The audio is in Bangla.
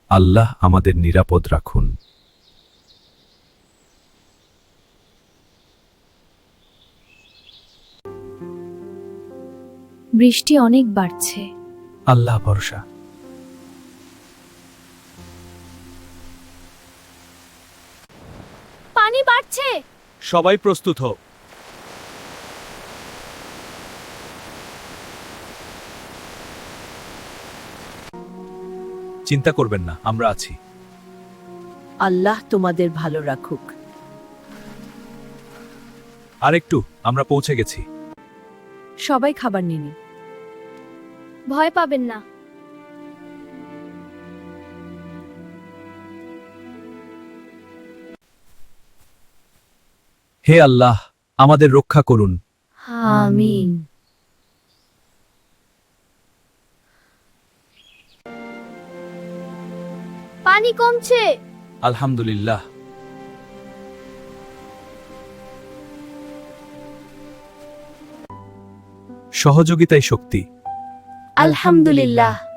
আল্লাহ আমাদের নিরাপদ রাখুন। বৃষ্টি অনেক বাড়ছে। আল্লাহ ভরসা। পানি বাড়ছে। সবাই প্রস্তুত হোক। চিন্তা করবেন না, আমরা আছি। আল্লাহ তোমাদের ভালো রাখুক। আরেকটু, আমরা পৌঁছে গেছি। সবাই খাবার নিন। ভয় পাবেন না। হে আল্লাহ, আমাদের রক্ষা করুন। আমিন। পানি কমছে। আলহামদুলিল্লাহ। সহযোগিতাই শক্তি। আলহামদুলিল্লাহ।